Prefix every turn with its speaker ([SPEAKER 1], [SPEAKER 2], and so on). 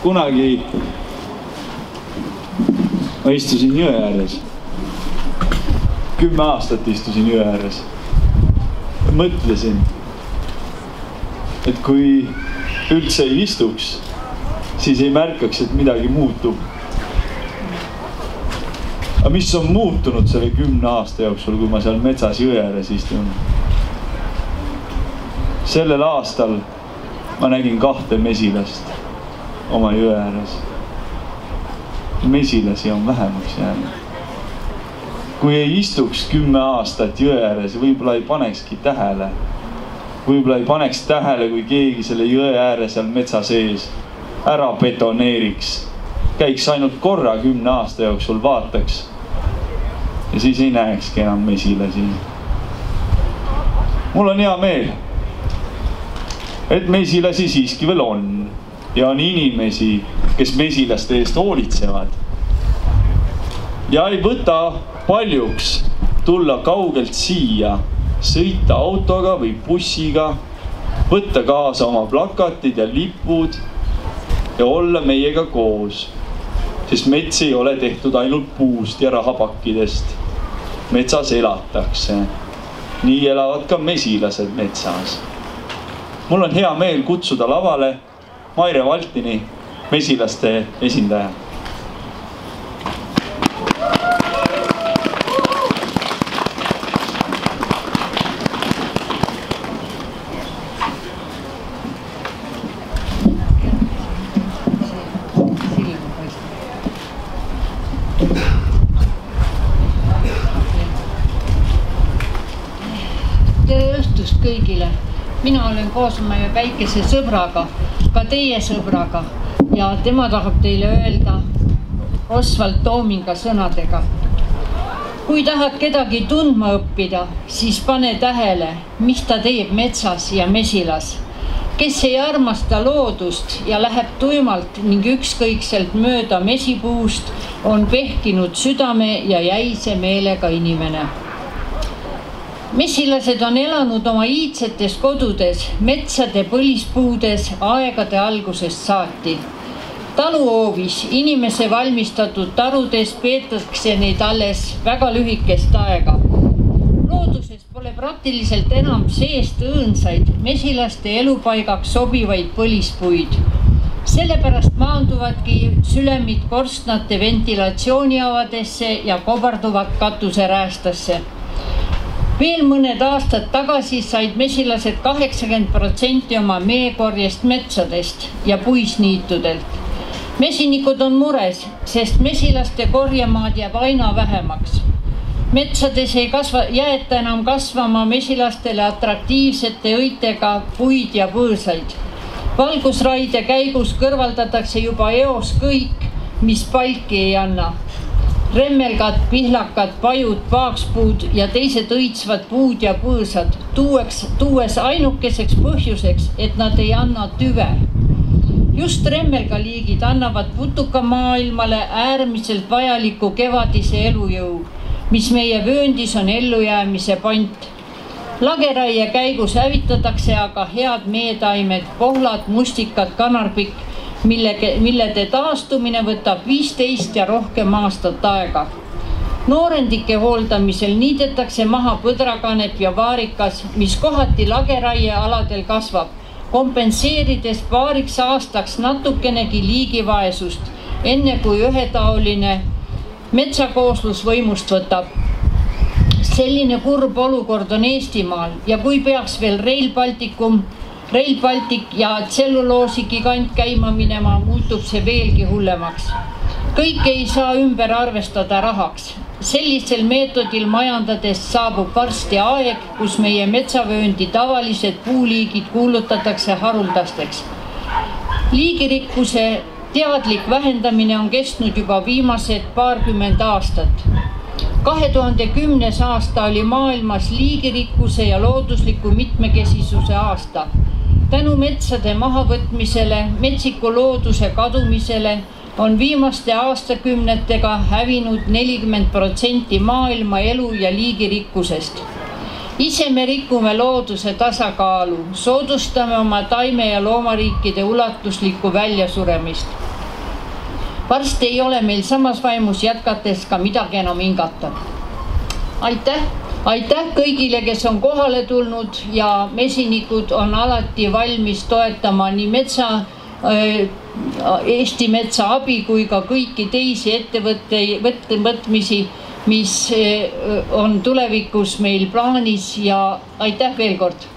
[SPEAKER 1] kunagi ma istusin jõe ääres. 10 aastat istusin jõe ääres. Mõtlesin, et kui üldse ei istuks, siis ei märkaks, et midagi muutub. Aga mis on muutunud selle 10 aasta jooksul, kui ma seal metsas jõe ääres istun? Sellel aastal ma nägin 2 mesilast oma jõe ääres. Mesilasi on vähemaks jäänud. Kui ei istuks 10 aastat jõe ääres, võib-olla ei panekski tähele. Võib-olla ei paneks tähele, kui keegi selle jõe ääre seal metsa sees ära betoneeriks. Käiks ainult korra 10 aasta jooksul, vaataks. Ja siis ei näekski enam mesilasi. Mul on hea meel, et mesilasi siiski veel on. Ja on inimesi, kes mesilaste eest hoolitsevad. Ja ei võta paljuks tulla kaugelt siia, sõita autoga või bussiga, võtta kaasa oma plakatid ja lipud ja olla meiega koos. Sest mets ei ole tehtud ainult puust ja rahapakkidest. Metsas elatakse. Nii elavad ka mesilased metsas. Mul on hea meel kutsuda lavale Maire Valtini, mesilaste esindaja.
[SPEAKER 2] Kõigile. Mina olen koos meie väikese sõbraga, ka teie sõbraga ja tema tahab teile öelda Osvald Toominga sõnadega. Kui tahad kedagi tundma õppida, siis pane tähele, mis ta teeb metsas ja mesilas. Kes ei armasta loodust ja läheb tuimalt ning ükskõikselt mööda mesipuust, on pehkinud südame ja jäise meelega inimene. Mesilased on elanud oma iidsetes kodudes, metsade põlispuudes aegade algusest saati. Taluhoovis inimese valmistatud tarudes peetakse neid alles väga lühikest aega. Looduses pole praktiliselt enam seest õõnsaid mesilaste elupaigaks sobivaid põlispuid. Sellepärast maanduvadki sülemid korstnate ventilatsiooniavadesse ja kobarduvad katuseräästasse. Veel mõned aastad tagasi said mesilased 80% oma meekorjest metsadest ja puisniitudelt. Mesinikud on mures, sest mesilaste korjemaad jääb aina vähemaks. Metsades ei jäeta enam kasvama mesilastele atraktiivsete õitega puid ja põõsaid. Valgusraide käigus kõrvaldatakse juba eos kõik, mis palki ei anna. Remmelgad, pihlakad, pajud, paakspuud ja teised õitsvad puud ja põõsad, tuues ainukeseks põhjuseks, et nad ei anna tüve. Just remmelgaliigid annavad putukamaailmale äärmiselt vajaliku kevadise elujõu, mis meie vööndis on ellujäämise pant. Lageraie käigus hävitatakse aga head meetaimed, pohlad, mustikad, kanarpikk, millede taastumine võtab 15 ja rohkem aastat aega. Noorendike hooldamisel niidetakse maha põdrakanep ja vaarikas, mis kohati lageraie aladel kasvab, kompenseerides paariks aastaks natukenegi liigivaesust, enne kui ühetaoline metsakooslus võimust võtab. Selline kurb olukord on Eestimaal ja kui peaks veel Rail Baltic ja tselluloosi gigant käima minema, muutub see veelgi hullemaks. Kõik ei saa ümber arvestada rahaks. Sellisel meetodil majandades saabub varsti aeg, kus meie metsavööndi tavalised puuliigid kuulutatakse haruldasteks. Liigirikkuse teadlik vähendamine on kestnud juba viimased paarkümmend aastat. 2010. aasta oli maailmas liigirikkuse ja loodusliku mitmekesisuse aasta. Tänu metsade mahavõtmisele, metsiku looduse kadumisele on viimaste aastakümnetega hävinud 40% maailma elu ja liigirikkusest. ise me rikume looduse tasakaalu, soodustame oma taime- ja loomariikide ulatuslikku väljasuremist. Varsti ei ole meil samas vaimus jätkates ka midagi enam hingata. Aitäh kõigile, kes on kohale tulnud ja mesinikud on alati valmis toetama nii Eesti Metsa abi kui ka kõiki teisi ettevõtmisi, mis on tulevikus meil plaanis ja aitäh veel kord.